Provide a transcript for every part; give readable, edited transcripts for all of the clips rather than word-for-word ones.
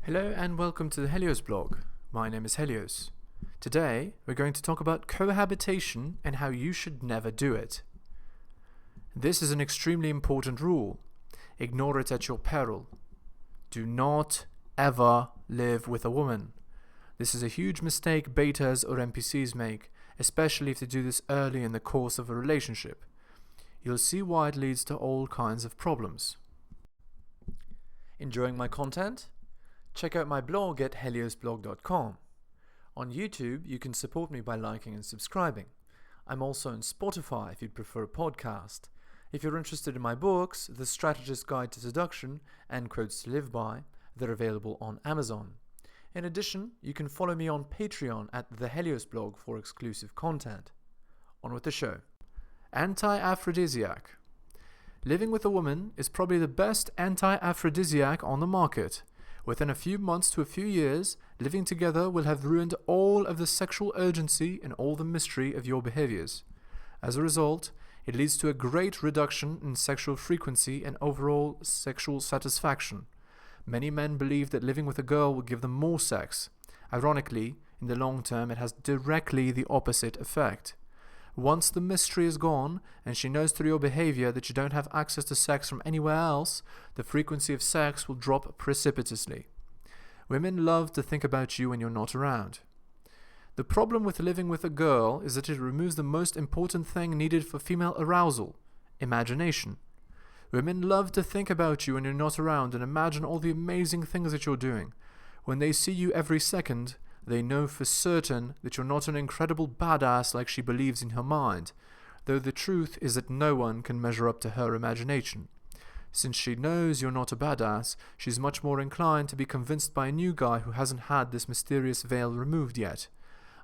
Hello and welcome to the Heliosblog. My name is Helios. Today we're going to talk about cohabitation and how you should never do it. This is an extremely important rule. Ignore it at your peril. Do not ever live with a woman. This is a huge mistake betas or NPCs make, especially if they do this early in the course of a relationship. You'll see why it leads to all kinds of problems. Enjoying my content? Check out my blog at heliosblog.com. On YouTube, you can support me by liking and subscribing. I'm also on Spotify if you'd prefer a podcast. If you're interested in my books, The Strategist Guide to Seduction and Quotes to Live By, they're available on Amazon. In addition, you can follow me on Patreon at theheliosblog for exclusive content. On with the show. Anti-aphrodisiac. Living with a woman is probably the best anti-aphrodisiac on the market. Within a few months to a few years, living together will have ruined all of the sexual urgency and all the mystery of your behaviors. As a result, it leads to a great reduction in sexual frequency and overall sexual satisfaction. Many men believe that living with a girl will give them more sex. Ironically, in the long term, it has directly the opposite effect. Once the mystery is gone, and she knows through your behavior that you don't have access to sex from anywhere else, the frequency of sex will drop precipitously. Women love to think about you when you're not around. The problem with living with a girl is that it removes the most important thing needed for female arousal: imagination. Women love to think about you when you're not around and imagine all the amazing things that you're doing. When they see you every second, they know for certain that you're not an incredible badass like she believes in her mind, though the truth is that no one can measure up to her imagination. Since she knows you're not a badass, she's much more inclined to be convinced by a new guy who hasn't had this mysterious veil removed yet.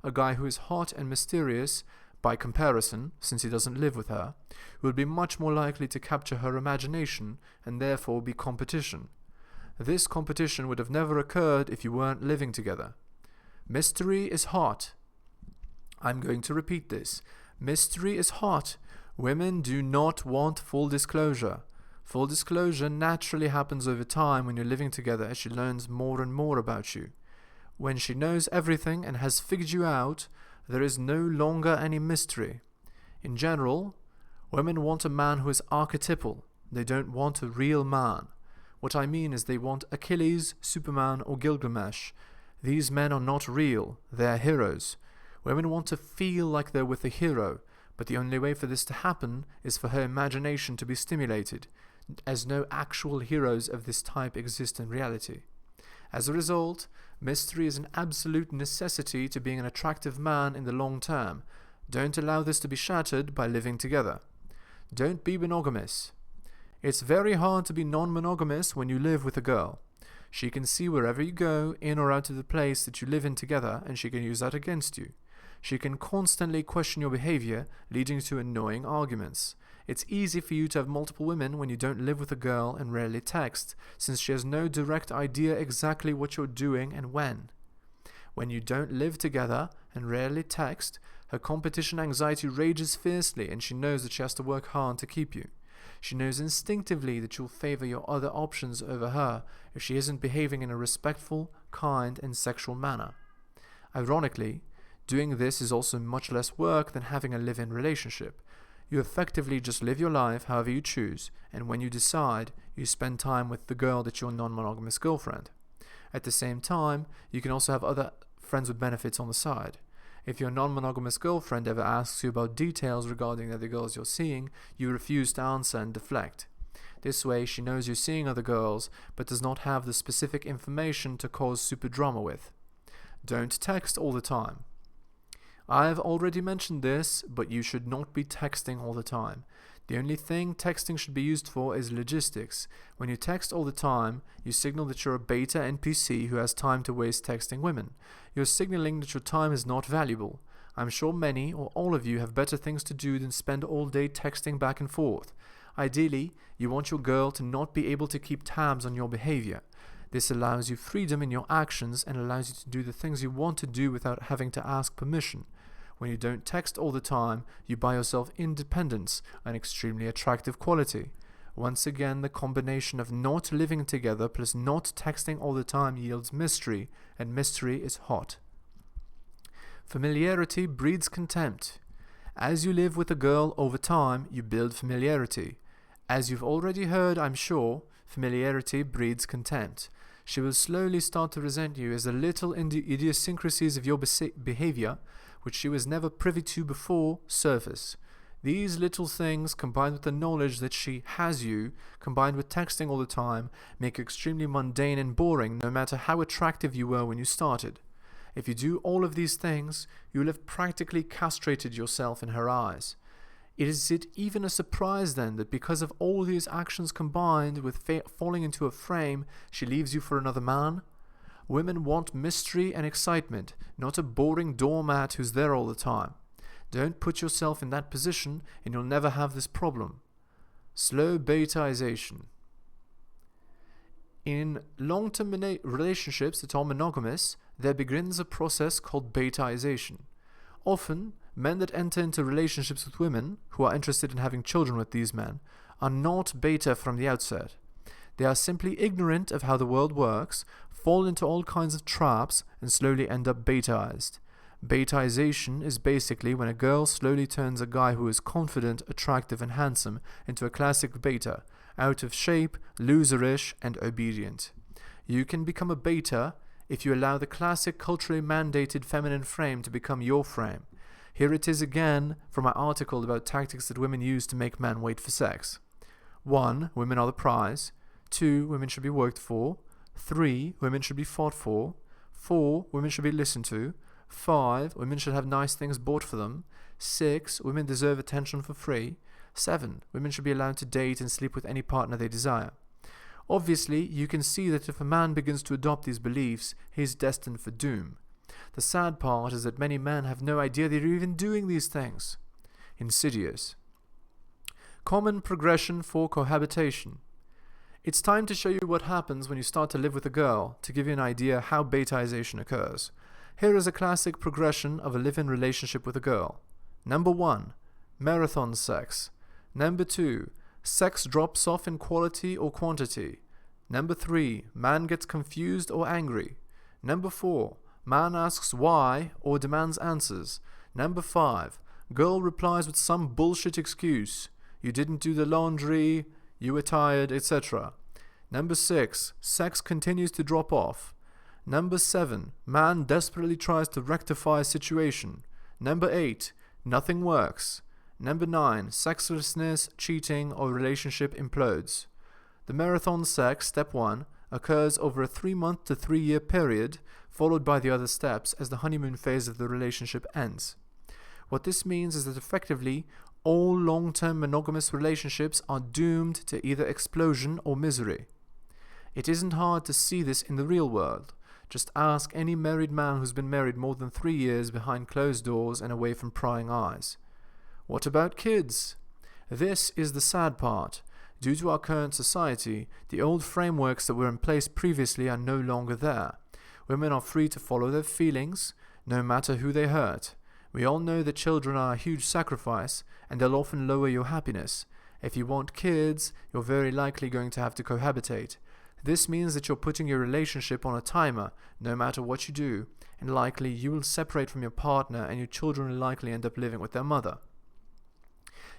A guy who is hot and mysterious, by comparison, since he doesn't live with her, will be much more likely to capture her imagination and therefore be competition. This competition would have never occurred if you weren't living together. Mystery is hot. I'm going to repeat this. Mystery is hot. Women do not want full disclosure. Full disclosure naturally happens over time when you're living together as she learns more and more about you. When she knows everything and has figured you out, there is no longer any mystery. In general, women want a man who is archetypal. They don't want a real man. What I mean is they want Achilles, Superman, or Gilgamesh. These men are not real, they are heroes. Women want to feel like they're with a hero, but the only way for this to happen is for her imagination to be stimulated, as no actual heroes of this type exist in reality. As a result, mystery is an absolute necessity to being an attractive man in the long term. Don't allow this to be shattered by living together. Don't be monogamous. It's very hard to be non-monogamous when you live with a girl. She can see wherever you go, in or out of the place that you live in together, and she can use that against you. She can constantly question your behavior, leading to annoying arguments. It's easy for you to have multiple women when you don't live with a girl and rarely text, since she has no direct idea exactly what you're doing and when. When you don't live together and rarely text, her competition anxiety rages fiercely and she knows that she has to work hard to keep you. She knows instinctively that you'll favor your other options over her if she isn't behaving in a respectful, kind, and sexual manner. Ironically, doing this is also much less work than having a live-in relationship. You effectively just live your life however you choose, and when you decide, you spend time with the girl that's your non-monogamous girlfriend. At the same time, you can also have other friends with benefits on the side. If your non-monogamous girlfriend ever asks you about details regarding the other girls you're seeing, you refuse to answer and deflect. This way, she knows you're seeing other girls, but does not have the specific information to cause super drama with. Don't text all the time. I've already mentioned this, but you should not be texting all the time. The only thing texting should be used for is logistics. When you text all the time, you signal that you're a beta NPC who has time to waste texting women. You're signaling that your time is not valuable. I'm sure many or all of you have better things to do than spend all day texting back and forth. Ideally, you want your girl to not be able to keep tabs on your behavior. This allows you freedom in your actions and allows you to do the things you want to do without having to ask permission. When you don't text all the time, you buy yourself independence, an extremely attractive quality. Once again, the combination of not living together plus not texting all the time yields mystery, and mystery is hot. Familiarity breeds contempt. As you live with a girl over time, you build familiarity. As you've already heard, I'm sure, familiarity breeds contempt. She will slowly start to resent you as the little idiosyncrasies of your behavior, which she was never privy to before, surface. These little things, combined with the knowledge that she has you, combined with texting all the time, make you extremely mundane and boring, no matter how attractive you were when you started. If you do all of these things, you will have practically castrated yourself in her eyes. Is it even a surprise then that because of all these actions combined with falling into a frame, she leaves you for another man? Women want mystery and excitement, not a boring doormat who's there all the time. Don't put yourself in that position and you'll never have this problem. Slow betaization. In long-term relationships that are monogamous, there begins a process called betaization. Often, men that enter into relationships with women who are interested in having children with these men are not beta from the outset. They are simply ignorant of how the world works, fall into all kinds of traps, and slowly end up betaized. Betaization is basically when a girl slowly turns a guy who is confident, attractive, and handsome into a classic beta, out of shape, loserish, and obedient. You can become a beta if you allow the classic culturally mandated feminine frame to become your frame. Here it is again from my article about tactics that women use to make men wait for sex. 1. Women are the prize. 2. Women should be worked for. 3. Women should be fought for. 4. Women should be listened to. 5. Women should have nice things bought for them. 6. Women deserve attention for free. 7. Women should be allowed to date and sleep with any partner they desire. Obviously, you can see that if a man begins to adopt these beliefs, he is destined for doom. The sad part is that many men have no idea they're even doing these things. Insidious. Common progression for cohabitation. It's time to show you what happens when you start to live with a girl, to give you an idea how betaization occurs. Here is a classic progression of a live-in relationship with a girl. Number 1. Marathon sex. Number 2. Sex drops off in quality or quantity. Number 3. Man gets confused or angry. Number 4. Man asks why or demands answers. Number 5. Girl replies with some bullshit excuse. You didn't do the laundry, you were tired, etc. Number 6. Sex continues to drop off. Number 7. Man desperately tries to rectify a situation. Number 8. Nothing works. Number 9. Sexlessness, cheating, or relationship implodes. The marathon sex, step 1, occurs over a 3-month to 3-year period, followed by the other steps as the honeymoon phase of the relationship ends. What this means is that effectively, all long-term monogamous relationships are doomed to either explosion or misery. It isn't hard to see this in the real world. Just ask any married man who's been married more than 3 years behind closed doors and away from prying eyes. What about kids? This is the sad part. Due to our current society, the old frameworks that were in place previously are no longer there. Women are free to follow their feelings, no matter who they hurt. We all know that children are a huge sacrifice, and they'll often lower your happiness. If you want kids, you're very likely going to have to cohabitate. This means that you're putting your relationship on a timer, no matter what you do, and likely you will separate from your partner and your children will likely end up living with their mother.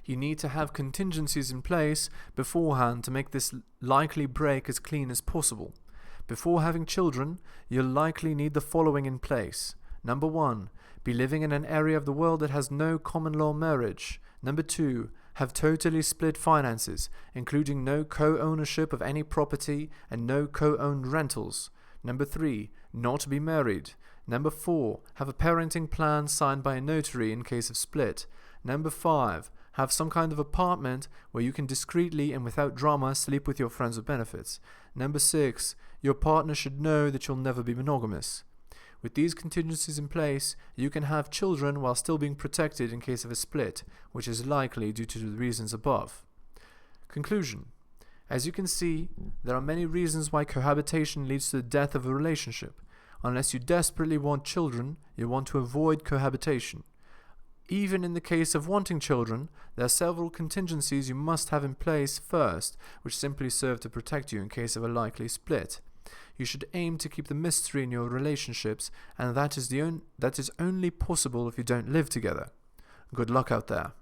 You need to have contingencies in place beforehand to make this likely break as clean as possible. Before having children, you'll likely need the following in place. Number 1, be living in an area of the world that has no common law marriage. Number 2, have totally split finances, including no co-ownership of any property and no co-owned rentals. Number 3, not be married. Number 4, have a parenting plan signed by a notary in case of split. Number 5, have some kind of apartment where you can discreetly and without drama sleep with your friends with benefits. Number 6, your partner should know that you'll never be monogamous. With these contingencies in place, you can have children while still being protected in case of a split, which is likely due to the reasons above. Conclusion. As you can see, there are many reasons why cohabitation leads to the death of a relationship. Unless you desperately want children, you want to avoid cohabitation. Even in the case of wanting children, there are several contingencies you must have in place first, which simply serve to protect you in case of a likely split. You should aim to keep the mystery in your relationships, and that is only possible if you don't live together. Good luck out there.